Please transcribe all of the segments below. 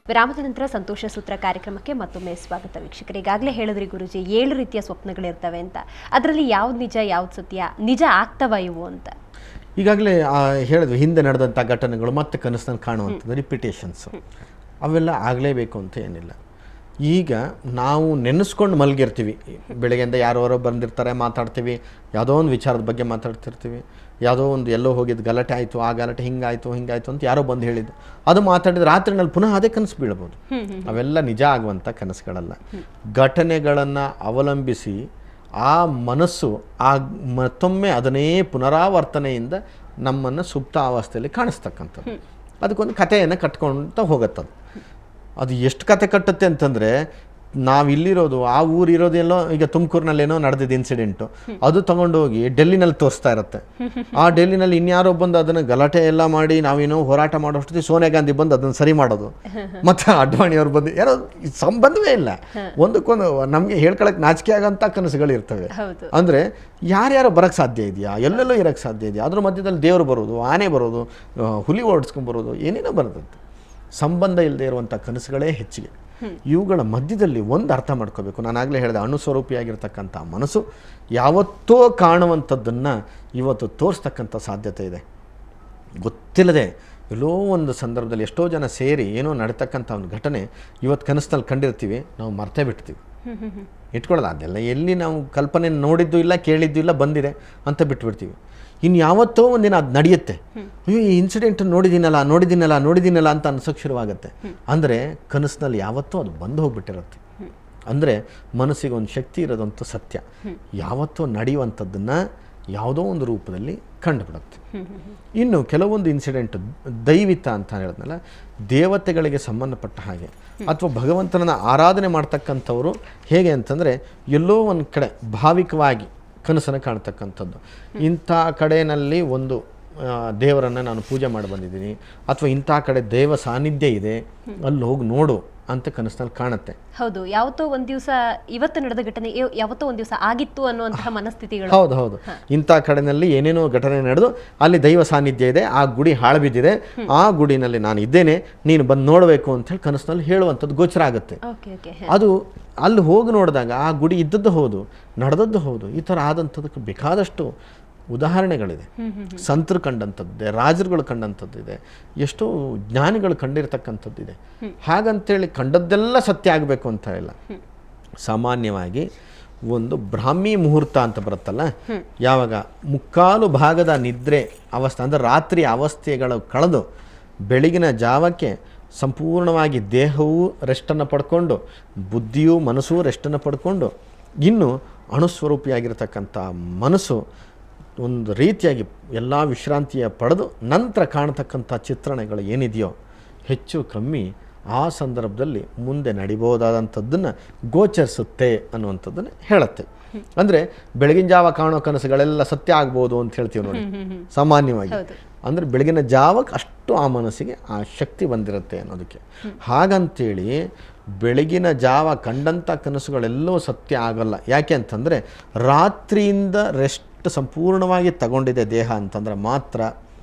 ವಿರಾಮದ ನಂತರ ಸಂತೋಷ ಸೂತ್ರ ಕಾರ್ಯಕ್ರಮಕ್ಕೆ ಮತ್ತೊಮ್ಮೆ ಸ್ವಾಗತ ವೀಕ್ಷಕರು. ಈಗಾಗಲೇ ಹೇಳಿದ್ರಿ ಗುರುಜಿ 7 ರೀತಿಯ ಸ್ವಪ್ನಗಳಿರ್ತವೆ ಅಂತ. ಅದರಲ್ಲಿ ಯಾವ್ದು ನಿಜ ಯಾವ್ದು ಸತ್ಯ, ನಿಜ ಆಗ್ತವ ಇವು ಅಂತ? ಈಗಾಗಲೇ ಹೇಳಿದ್ವಿ, ಹಿಂದೆ ನಡೆದಂಥ ಘಟನೆಗಳು ಮತ್ತೆ ಕನಸಿನಲ್ಲಿ ಕಾಣುವಂಥದ್ದು ರಿಪಿಟೇಷನ್ಸು ಅವೆಲ್ಲ ಆಗಲೇಬೇಕು ಅಂತ ಏನಿಲ್ಲ. ಈಗ ನಾವು ನೆನೆಸ್ಕೊಂಡು ಮಲಗಿರ್ತೀವಿ, ಬೆಳಗ್ಗೆಯಿಂದ ಯಾರೋ ಬಂದಿರ್ತಾರೆ, ಮಾತಾಡ್ತೀವಿ, ಯಾವುದೋ ಒಂದು ವಿಚಾರದ ಬಗ್ಗೆ ಮಾತಾಡ್ತಿರ್ತೀವಿ, ಯಾವುದೋ ಒಂದು ಎಲ್ಲೋ ಹೋಗಿದ್ದು ಗಲಾಟೆ ಆಯಿತು, ಆ ಗಲಾಟೆ ಹಿಂಗಾಯಿತು ಅಂತ ಯಾರೋ ಬಂದು ಹೇಳಿದ್ದು, ಅದು ಮಾತಾಡಿದ್ರೆ ರಾತ್ರಿನಲ್ಲಿ ಪುನಃ ಅದೇ ಕನಸು ಬೀಳ್ಬೋದು. ಅವೆಲ್ಲ ನಿಜ ಆಗುವಂಥ ಕನಸುಗಳಲ್ಲ. ಘಟನೆಗಳನ್ನು ಅವಲಂಬಿಸಿ ಆ ಮನಸ್ಸು ಮತ್ತೊಮ್ಮೆ ಅದನ್ನೇ ಪುನರಾವರ್ತನೆಯಿಂದ ನಮ್ಮನ್ನು ಸುಪ್ತಾವಸ್ಥೆಯಲ್ಲಿ ಕಾಣಿಸ್ತಕ್ಕಂಥದ್ದು. ಅದಕ್ಕೊಂದು ಕಥೆಯನ್ನು ಕಟ್ಕೊಳ್ತಾ ಹೋಗುತ್ತದು. ಅದು ಎಷ್ಟು ಕತೆ ಕಟ್ಟುತ್ತೆ ಅಂತಂದರೆ, ನಾವು ಇಲ್ಲಿರೋದು ಆ ಊರಿರೋದೆಲ್ಲೋ, ಈಗ ತುಮಕೂರಿನಲ್ಲೇನೋ ನಡೆದಿದ್ದು ಇನ್ಸಿಡೆಂಟು, ಅದು ತೊಗೊಂಡೋಗಿ ಡೆಲ್ಲಿನಲ್ಲಿ ತೋರಿಸ್ತಾ ಇರುತ್ತೆ. ಆ ಡೆಲ್ಲಿನಲ್ಲಿ ಇನ್ಯಾರೋ ಬಂದು ಅದನ್ನು ಗಲಾಟೆ ಎಲ್ಲ ಮಾಡಿ ನಾವೇನೋ ಹೋರಾಟ ಮಾಡೋಷ್ಟೊತ್ತಿಗೆ ಸೋನಿಯಾ ಗಾಂಧಿ ಬಂದು ಅದನ್ನು ಸರಿ ಮಾಡೋದು, ಮತ್ತು ಅಡ್ವಾಣಿಯವ್ರು ಬಂದು ಯಾರೋ ಸಂಬಂಧವೇ ಇಲ್ಲ, ಒಂದಕ್ಕೊಂದು ನಮಗೆ ಹೇಳ್ಕೊಳಕ್ಕೆ ನಾಚಿಕೆ ಆಗೋಂಥ ಕನಸುಗಳು ಇರ್ತವೆ. ಅಂದರೆ ಯಾರ್ಯಾರೋ ಬರೋಕ್ಕೆ ಸಾಧ್ಯ ಇದೆಯಾ, ಎಲ್ಲೆಲ್ಲೋ ಇರೋಕ್ಕೆ ಸಾಧ್ಯ ಇದೆಯಾ, ಅದ್ರ ಮಧ್ಯದಲ್ಲಿ ದೇವರು ಬರೋದು, ಆನೆ ಬರೋದು, ಹುಲಿ ಓಡಿಸ್ಕೊಂಬರೋದು, ಏನೇನೋ ಬರೋದಂತೆ. ಸಂಬಂಧ ಇಲ್ಲದೆ ಇರುವಂಥ ಕನಸುಗಳೇ ಹೆಚ್ಚಿಗೆ. ಇವುಗಳ ಮಧ್ಯದಲ್ಲಿ ಒಂದು ಅರ್ಥ ಮಾಡ್ಕೋಬೇಕು. ನಾನಾಗಲೇ ಹೇಳಿದೆ, ಅಣುಸ್ವರೂಪಿಯಾಗಿರ್ತಕ್ಕಂಥ ಮನಸ್ಸು ಯಾವತ್ತೋ ಕಾಣುವಂಥದ್ದನ್ನು ಇವತ್ತು ತೋರಿಸ್ತಕ್ಕಂಥ ಸಾಧ್ಯತೆ ಇದೆ. ಗೊತ್ತಿಲ್ಲದೆ ಎಲ್ಲೋ ಒಂದು ಸಂದರ್ಭದಲ್ಲಿ ಎಷ್ಟೋ ಜನ ಸೇರಿ ಏನೋ ನಡೀತಕ್ಕಂಥ ಒಂದು ಘಟನೆ ಇವತ್ತು ಕನಸಿನಲ್ಲಿ ಕಂಡಿರ್ತೀವಿ, ನಾವು ಮರ್ತೇ ಬಿಡ್ತೀವಿ, ಇಟ್ಕೊಳ್ಳೋದು. ಅದೆಲ್ಲ ಎಲ್ಲಿ ನಾವು ಕಲ್ಪನೆ ನೋಡಿದ್ದು ಇಲ್ಲ, ಕೇಳಿದ್ದು ಇಲ್ಲ, ಬಂದಿದೆ ಅಂತ ಬಿಟ್ಬಿಡ್ತೀವಿ. ಇನ್ನು ಯಾವತ್ತೋ ಒಂದಿನ ಅದು ನಡೆಯುತ್ತೆ, ಈ ಇನ್ಸಿಡೆಂಟ್ ನೋಡಿದ್ದೀನಲ್ಲ ಅಂತ ಅನ್ಸೋಕ್ಕೆ ಶುರುವಾಗುತ್ತೆ. ಅಂದರೆ ಕನಸಿನಲ್ಲಿ ಯಾವತ್ತೋ ಅದು ಬಂದು ಹೋಗ್ಬಿಟ್ಟಿರುತ್ತೆ. ಅಂದರೆ ಮನಸ್ಸಿಗೆ ಒಂದು ಶಕ್ತಿ ಇರೋದಂತೂ ಸತ್ಯ. ಯಾವತ್ತೋ ನಡೆಯುವಂಥದ್ದನ್ನು ಯಾವುದೋ ಒಂದು ರೂಪದಲ್ಲಿ ಕಂಡುಬಿಡುತ್ತೆ. ಇನ್ನು ಕೆಲವೊಂದು ಇನ್ಸಿಡೆಂಟ್ ದೈವಿತ ಅಂತ ಹೇಳಿದ್ನಲ್ಲ, ದೇವತೆಗಳಿಗೆ ಸಂಬಂಧಪಟ್ಟ ಹಾಗೆ ಅಥವಾ ಭಗವಂತನನ್ನು ಆರಾಧನೆ ಮಾಡ್ತಕ್ಕಂಥವ್ರು ಹೇಗೆ ಅಂತಂದರೆ, ಎಲ್ಲೋ ಒಂದು ಕಡೆ ಭಾವಿಕವಾಗಿ ಕನಸನ್ನು ಕಾಣ್ತಕ್ಕಂಥದ್ದು. ಇಂಥ ಕಡೆಯಲ್ಲಿ ಒಂದು ದೇವರನ್ನು ನಾನು ಪೂಜೆ ಮಾಡಿ ಬಂದಿದ್ದೀನಿ, ಅಥವಾ ಇಂಥ ಕಡೆ ದೇವ ಸಾನ್ನಿಧ್ಯ ಇದೆ, ಅಲ್ಲಿ ಹೋಗಿ ನೋಡು ಅಂತ ಕನಸಿನಲ್ಲಿ ಕಾಣುತ್ತೆ. ಹೌದು, ಯಾವತ್ತೋ ಒಂದು ದಿವಸ, ಇವತ್ತು ನಡೆದ ಘಟನೆ ಯಾವತ್ತೋ ಒಂದು ದಿವಸ ಆಗಿತ್ತು ಅನ್ನುವಂತಹ ಮನಸ್ಥಿತಿಗಳು. ಹೌದು, ಇಂಥ ಕಡೆಯಲ್ಲಿ ಏನೇನೋ ಘಟನೆ ನಡೆದು ಅಲ್ಲಿ ದೈವ ಸಾನ್ನಿಧ್ಯ ಇದೆ, ಆ ಗುಡಿ ಹಾಳು ಬಿದ್ದಿದೆ, ಆ ಗುಡಿನಲ್ಲಿ ನಾನು ಇದ್ದೇನೆ, ನೀನು ಬಂದು ನೋಡಬೇಕು ಅಂತ ಹೇಳಿ ಕನಸಿನಲ್ಲಿ ಹೇಳುವಂಥದ್ದು ಗೋಚರ ಆಗುತ್ತೆ. ಅದು ಅಲ್ಲಿ ಹೋಗಿ ನೋಡಿದಾಗ ಆ ಗುಡಿ ಇದ್ದದ್ದು ಹೌದು, ನಡೆದದ್ದು ಹೌದು. ಈ ಥರ ಆದಂಥದಕ್ಕೆ ಬೇಕಾದಷ್ಟು ಉದಾಹರಣೆಗಳಿದೆ. ಸಂತರು ಕಂಡಂಥದ್ದಿದೆ, ರಾಜರುಗಳು ಕಂಡಂಥದ್ದಿದೆ, ಎಷ್ಟೋ ಜ್ಞಾನಿಗಳು ಕಂಡಿರ್ತಕ್ಕಂಥದ್ದಿದೆ. ಹಾಗಂತೇಳಿ ಕಂಡದ್ದೆಲ್ಲ ಸತ್ಯ ಆಗಬೇಕು ಅಂತ ಇಲ್ಲ. ಸಾಮಾನ್ಯವಾಗಿ ಒಂದು ಬ್ರಾಹ್ಮಿ ಮುಹೂರ್ತ ಅಂತ ಬರುತ್ತಲ್ಲ, ಯಾವಾಗ ಮುಕ್ಕಾಲು ಭಾಗದ ನಿದ್ರೆ ಅವಸ್ಥೆ, ಅಂದರೆ ರಾತ್ರಿ ಅವಸ್ಥೆಗಳು ಕಳೆದು ಬೆಳಗಿನ ಜಾವಕ್ಕೆ ಸಂಪೂರ್ಣವಾಗಿ ದೇಹವೂ ರೆಸ್ಟನ್ನು ಪಡ್ಕೊಂಡು, ಬುದ್ಧಿಯೂ ಮನಸ್ಸೂ ರೆಸ್ಟನ್ನು ಪಡ್ಕೊಂಡು, ಇನ್ನು ಅಣುಸ್ವರೂಪಿಯಾಗಿರ್ತಕ್ಕಂಥ ಮನಸ್ಸು ಒಂದು ರೀತಿಯಾಗಿ ಎಲ್ಲ ವಿಶ್ರಾಂತಿಯ ಪಡೆದು ನಂತರ ಕಾಣತಕ್ಕಂಥ ಚಿತ್ರಣಗಳು ಏನಿದೆಯೋ ಹೆಚ್ಚು ಕಮ್ಮಿ ಆ ಸಂದರ್ಭದಲ್ಲಿ ಮುಂದೆ ನಡಿಬೋದಾದಂಥದ್ದನ್ನು ಗೋಚರಿಸುತ್ತೆ ಅನ್ನುವಂಥದ್ದನ್ನು ಹೇಳುತ್ತೆ. ಅಂದರೆ ಬೆಳಗಿನ ಜಾವ ಕಾಣೋ ಕನಸುಗಳೆಲ್ಲ ಸತ್ಯ ಆಗ್ಬೋದು ಅಂತ ಹೇಳ್ತೀವಿ ನೋಡಿ ಸಾಮಾನ್ಯವಾಗಿ. ಅಂದರೆ ಬೆಳಗಿನ ಜಾವಕ್ಕೆ ಅಷ್ಟು ಆ ಮನಸ್ಸಿಗೆ ಆ ಶಕ್ತಿ ಬಂದಿರುತ್ತೆ ಅನ್ನೋದಕ್ಕೆ. ಹಾಗಂತೇಳಿ ಬೆಳಗಿನ ಜಾವ ಕಂಡಂಥ ಕನಸುಗಳೆಲ್ಲೋ ಸತ್ಯ ಆಗಲ್ಲ. ಯಾಕೆ ಅಂತಂದರೆ ರಾತ್ರಿಯಿಂದ ರೆಸ್ಟ್ ಸಂಪೂರ್ಣವಾಗಿ ತಗೊಂಡಿದೆ ದೇಹ ಅಂತಂದರೆ ಮಾತ್ರ,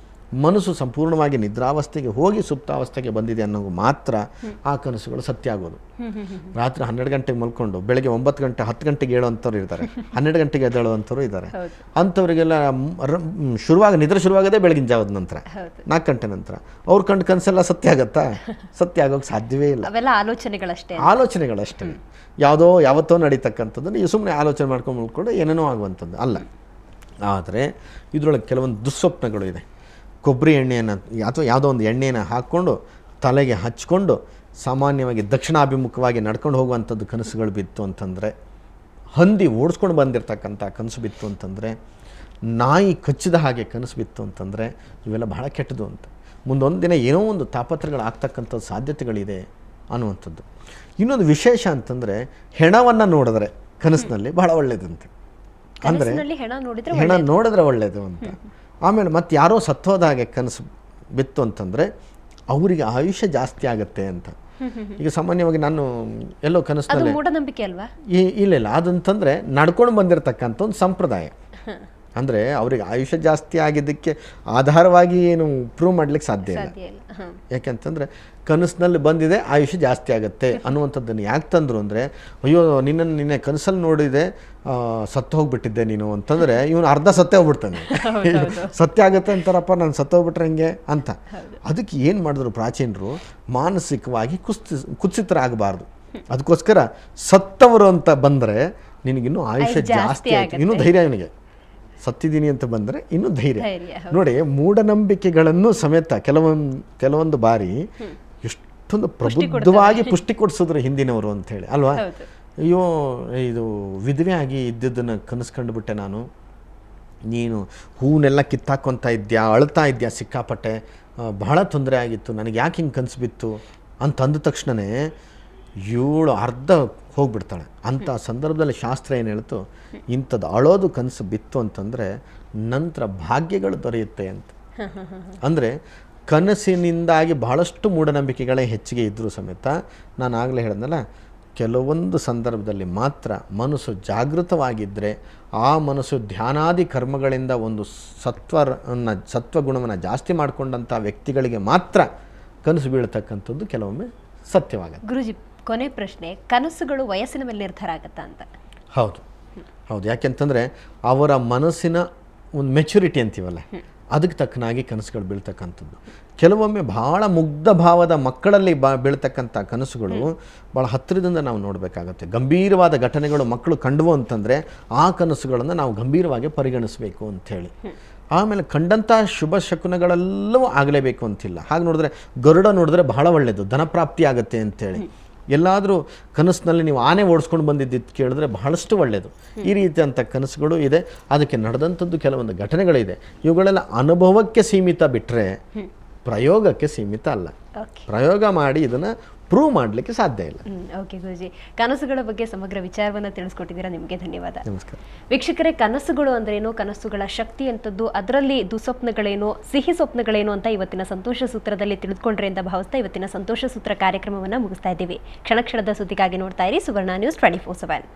ಮನಸ್ಸು ಸಂಪೂರ್ಣವಾಗಿ ನಿದ್ರಾವಸ್ಥೆಗೆ ಹೋಗಿ ಸುಪ್ತಾವಸ್ಥೆಗೆ ಬಂದಿದೆ ಅನ್ನೋ ಮಾತ್ರ ಆ ಕನಸುಗಳು ಸತ್ಯ ಆಗೋದು. ರಾತ್ರಿ 12 ಗಂಟೆಗೆ ಮಲ್ಕೊಂಡು ಬೆಳಗ್ಗೆ 9 ಗಂಟೆ 10 ಗಂಟೆಗೆ ಹೇಳುವಂಥವ್ರು ಇರ್ತಾರೆ, 12 ಗಂಟೆಗೆ ಎದ್ದೇಳುವಂಥವ್ರು ಇದ್ದಾರೆ. ಅಂಥವರಿಗೆಲ್ಲ ನಿದ್ರೆ ಶುರುವಾಗೋದೇ ಬೆಳಗಿನ ಜಾವದ ನಂತರ, 4 ಗಂಟೆ ನಂತರ. ಅವ್ರ ಕಂಡು ಕನಸೆಲ್ಲ ಸತ್ಯ ಆಗತ್ತಾ? ಸತ್ಯ ಆಗೋಕ್ಕೆ ಸಾಧ್ಯವೇ ಇಲ್ಲ. ಅವೆಲ್ಲ ಆಲೋಚನೆಗಳಷ್ಟೇ. ಯಾವತ್ತೋ ನಡೀತಕ್ಕಂಥದ್ದನ್ನು ನೀವು ಸುಮ್ಮನೆ ಆಲೋಚನೆ ಮಾಡ್ಕೊಂಡು ಮಲ್ಕೊಂಡು ಏನೇನೋ ಆಗುವಂಥದ್ದು ಅಲ್ಲ. ಆದರೆ ಇದರೊಳಗೆ ಕೆಲವೊಂದು ದುಸ್ವಪ್ನಗಳು ಇದೆ. ಕೊಬ್ಬರಿ ಎಣ್ಣೆಯನ್ನು ಅಥವಾ ಯಾವುದೋ ಒಂದು ಎಣ್ಣೆಯನ್ನು ಹಾಕ್ಕೊಂಡು ತಲೆಗೆ ಹಚ್ಕೊಂಡು ಸಾಮಾನ್ಯವಾಗಿ ದಕ್ಷಿಣಾಭಿಮುಖವಾಗಿ ನಡ್ಕೊಂಡು ಹೋಗುವಂಥದ್ದು ಕನಸುಗಳು ಬಿತ್ತು ಅಂತಂದರೆ, ಹಂದಿ ಓಡಿಸ್ಕೊಂಡು ಬಂದಿರತಕ್ಕಂಥ ಕನಸು ಬಿತ್ತು ಅಂತಂದರೆ, ನಾಯಿ ಕಚ್ಚಿದ ಹಾಗೆ ಕನಸು ಬಿತ್ತು ಅಂತಂದರೆ, ಇವೆಲ್ಲ ಬಹಳ ಕೆಟ್ಟದು ಅಂತ. ಮುಂದೊಂದು ದಿನ ಏನೋ ಒಂದು ತಾಪತ್ರಗಳು ಆಗ್ತಕ್ಕಂಥ ಸಾಧ್ಯತೆಗಳಿದೆ ಅನ್ನುವಂಥದ್ದು. ಇನ್ನೊಂದು ವಿಶೇಷ ಅಂತಂದರೆ, ಹೆಣವನ್ನು ನೋಡಿದ್ರೆ ಕನಸಿನಲ್ಲಿ ಬಹಳ ಒಳ್ಳೆಯದಂತೆ. ಅಂದರೆ ಹೆಣ ನೋಡಿದ್ರೆ ಒಳ್ಳೆಯದು ಅಂತ. ಆಮೇಲೆ ಮತ್ತೆ ಯಾರೋ ಸತ್ತೋದ ಹಾಗೆ ಕನಸು ಬಿತ್ತು ಅಂತಂದರೆ ಅವರಿಗೆ ಆಯುಷ್ಯ ಜಾಸ್ತಿ ಆಗುತ್ತೆ ಅಂತ. ಈಗ ಸಾಮಾನ್ಯವಾಗಿ ನಾನು ಎಲ್ಲೋ ಕನಸಿನಲ್ಲಿ ಮೂಢನಂಬಿಕೆ ಅಲ್ವಾ? ಇಲ್ಲ, ಅದಂತಂದರೆ ನಡ್ಕೊಂಡು ಬಂದಿರತಕ್ಕಂಥ ಒಂದು ಸಂಪ್ರದಾಯ. ಅಂದರೆ ಅವ್ರಿಗೆ ಆಯುಷ್ಯ ಜಾಸ್ತಿ ಆಗಿದ್ದಕ್ಕೆ ಆಧಾರವಾಗಿ ಏನು ಪ್ರೂವ್ ಮಾಡ್ಲಿಕ್ಕೆ ಸಾಧ್ಯ ಇಲ್ಲ. ಸಾಧ್ಯ ಇಲ್ಲ. ಹಾಂ. ಯಾಕೆಂತಂದರೆ ಕನಸಿನಲ್ಲಿ ಬಂದಿದೆ ಆಯುಷ್ಯ ಜಾಸ್ತಿ ಆಗುತ್ತೆ ಅನ್ನುವಂಥದ್ದನ್ನು ಯಾಕೆ ತಂದರು ಅಂದರೆ, ಅಯ್ಯೋ ನಿನ್ನೆ ಕನಸಲ್ಲಿ ನೋಡಿದೆ ಸತ್ತು ಹೋಗ್ಬಿಟ್ಟಿದ್ದೆ ನೀನು ಅಂತಂದರೆ ಇವನು ಅರ್ಧ ಸತ್ತೇ ಹೋಗ್ಬಿಡ್ತಾನೆ. ಸತ್ಯ ಆಗುತ್ತೆ ಅಂತಾರಪ್ಪ, ನಾನು ಸತ್ತು ಹೋಗ್ಬಿಟ್ರೆ ಹೆಂಗೆ ಅಂತ. ಅದಕ್ಕೆ ಏನು ಮಾಡಿದ್ರು ಪ್ರಾಚೀನರು, ಮಾನಸಿಕವಾಗಿ ಕುತ್ಸಿತರಾಗಬಾರ್ದು. ಅದಕ್ಕೋಸ್ಕರ ಸತ್ತವರು ಅಂತ ಬಂದರೆ ನಿನಗಿನ್ನೂ ಆಯುಷ್ಯ ಜಾಸ್ತಿ ಆಯ್ತು, ಇನ್ನೂ ಧೈರ್ಯ ಇವನಿಗೆ. ಸತ್ತಿದ್ದೀನಿ ಅಂತ ಬಂದರೆ ಇನ್ನೂ ಧೈರ್ಯ. ನೋಡಿ, ಮೂಢನಂಬಿಕೆಗಳನ್ನು ಸಮೇತ ಕೆಲವೊಂದು ಬಾರಿ ಎಷ್ಟೊಂದು ಪ್ರಬುದ್ಧವಾಗಿ ಪುಷ್ಟಿ ಕೊಡಿಸಿದ್ರು ಹಿಂದಿನವರು ಅಂಥೇಳಿ ಅಲ್ವಾ. ಅಯ್ಯೋ, ಇದು ವಿಧವೆ ಆಗಿ ಇದ್ದಿದ್ದನ್ನು ಕನಸ್ಕೊಂಡ್ಬಿಟ್ಟೆ ನಾನು, ನೀನು ಹೂವನ್ನೆಲ್ಲ ಕಿತ್ತಾಕೊತಾ ಇದ್ಯಾ, ಅಳ್ತಾ ಇದ್ಯಾ ಸಿಕ್ಕಾಪಟ್ಟೆ, ಬಹಳ ತೊಂದರೆ ಆಗಿತ್ತು, ನನಗೆ ಯಾಕೆ ಹಿಂಗೆ ಕನಸು ಬಿತ್ತು ಅಂತಂದ ತಕ್ಷಣವೇ ಇವಳು ಅರ್ಧ ಹೋಗ್ಬಿಡ್ತಾಳೆ. ಅಂಥ ಸಂದರ್ಭದಲ್ಲಿ ಶಾಸ್ತ್ರ ಏನು ಹೇಳ್ತು, ಇಂಥದ್ದು ಅಳೋದು ಕನಸು ಬಿತ್ತು ಅಂತಂದರೆ ನಂತರ ಭಾಗ್ಯಗಳು ದೊರೆಯುತ್ತೆ ಅಂತ. ಅಂದರೆ ಕನಸಿನಿಂದಾಗಿ ಬಹಳಷ್ಟು ಮೂಢನಂಬಿಕೆಗಳೇ ಹೆಚ್ಚಿಗೆ ಇದ್ದರೂ ಸಮೇತ, ನಾನು ಆಗಲೇ ಹೇಳಿದ್ನಲ್ಲ, ಕೆಲವೊಂದು ಸಂದರ್ಭದಲ್ಲಿ ಮಾತ್ರ ಮನಸ್ಸು ಜಾಗೃತವಾಗಿದ್ದರೆ, ಆ ಮನಸ್ಸು ಧ್ಯಾನಾದಿ ಕರ್ಮಗಳಿಂದ ಒಂದು ಸತ್ವಗುಣವನ್ನು ಜಾಸ್ತಿ ಮಾಡಿಕೊಂಡಂಥ ವ್ಯಕ್ತಿಗಳಿಗೆ ಮಾತ್ರ ಕನಸು ಬೀಳ್ತಕ್ಕಂಥದ್ದು ಕೆಲವೊಮ್ಮೆ ಸತ್ಯವಾಗುತ್ತೆ. ಗುರುಜಿ, ಕೊನೆ ಪ್ರಶ್ನೆ, ಕನಸುಗಳು ವಯಸ್ಸಿನ ಮೇಲೆ ನಿರ್ಧಾರ ಆಗುತ್ತಾ ಅಂತ? ಹೌದು. ಯಾಕೆಂತಂದರೆ ಅವರ ಮನಸ್ಸಿನ ಒಂದು ಮೆಚುರಿಟಿ ಅಂತೀವಲ್ಲ, ಅದಕ್ಕೆ ತಕ್ಕನಾಗಿ ಕನಸುಗಳು ಬೀಳ್ತಕ್ಕಂಥದ್ದು. ಕೆಲವೊಮ್ಮೆ ಭಾಳ ಮುಗ್ಧ ಭಾವದ ಮಕ್ಕಳಲ್ಲಿ ಬೀಳ್ತಕ್ಕಂಥ ಕನಸುಗಳು ಭಾಳ ಹತ್ತಿರದಿಂದ ನಾವು ನೋಡಬೇಕಾಗತ್ತೆ. ಗಂಭೀರವಾದ ಘಟನೆಗಳು ಮಕ್ಕಳು ಕಂಡವು ಅಂತಂದರೆ ಆ ಕನಸುಗಳನ್ನು ನಾವು ಗಂಭೀರವಾಗಿ ಪರಿಗಣಿಸಬೇಕು ಅಂಥೇಳಿ. ಆಮೇಲೆ ಕಂಡಂಥ ಶುಭ ಶಕುನಗಳೆಲ್ಲವೂ ಆಗಲೇಬೇಕು ಅಂತಿಲ್ಲ. ಹಾಗೆ ನೋಡಿದ್ರೆ ಗರುಡ ನೋಡಿದ್ರೆ ಬಹಳ ಒಳ್ಳೆಯದು, ಧನಪ್ರಾಪ್ತಿ ಆಗುತ್ತೆ ಅಂಥೇಳಿ. ಎಲ್ಲಾದರೂ ಕನಸಿನಲ್ಲಿ ನೀವು ಆನೆ ಓಡಿಸ್ಕೊಂಡು ಬಂದಿದ್ದು ಕೇಳಿದ್ರೆ ಬಹಳಷ್ಟು ಒಳ್ಳೆಯದು. ಈ ರೀತಿಯಂಥ ಕನಸುಗಳು ಇದೆ. ಅದಕ್ಕೆ ನಡೆದಂಥದ್ದು ಕೆಲವೊಂದು ಘಟನೆಗಳಿದೆ. ಇವುಗಳೆಲ್ಲ ಅನುಭವಕ್ಕೆ ಸೀಮಿತ ಬಿಟ್ಟರೆ ಪ್ರಯೋಗಕ್ಕೆ ಸೀಮಿತ ಅಲ್ಲ. ಪ್ರಯೋಗ ಮಾಡಿ ಇದನ್ನು ಪ್ರೂವ್ ಮಾಡಲಿಕ್ಕೆ ಸಾಧ್ಯ ಇಲ್ಲ. ಓಕೆ ಗುರುಜಿ, ಕನಸುಗಳ ಬಗ್ಗೆ ಸಮಗ್ರ ವಿಚಾರವನ್ನು ತಿಳಿಸ್ಕೊಟ್ಟಿದ್ದೀರಾ, ನಿಮಗೆ ಧನ್ಯವಾದ. ನಮಸ್ಕಾರ. ವೀಕ್ಷಕರೇ, ಕನಸುಗಳು ಅಂದ್ರೇನು, ಕನಸುಗಳ ಶಕ್ತಿ ಅಂತದ್ದು, ಅದರಲ್ಲಿ ದುಸ್ವಪ್ನಗಳೇನು, ಸಿಹಿ ಸ್ವಪ್ನಗಳೇನು ಅಂತ ಇವತ್ತಿನ ಸಂತೋಷ ಸೂತ್ರದಲ್ಲಿ ತಿಳಿದುಕೊಂಡ್ರೆ ಅಂತ ಭಾವಿಸ್ತಾ ಇವತ್ತಿನ ಸಂತೋಷ ಸೂತ್ರ ಕಾರ್ಯಕ್ರಮವನ್ನು ಮುಗಿಸ್ತಾ ಇದ್ದೀವಿ. ಕ್ಷಣ ಕ್ಷಣದ ಸುದ್ದಿಗಾಗಿ ನೋಡ್ತಾ ಇರಿ ಸುವರ್ಣ ನ್ಯೂಸ್ 24/7.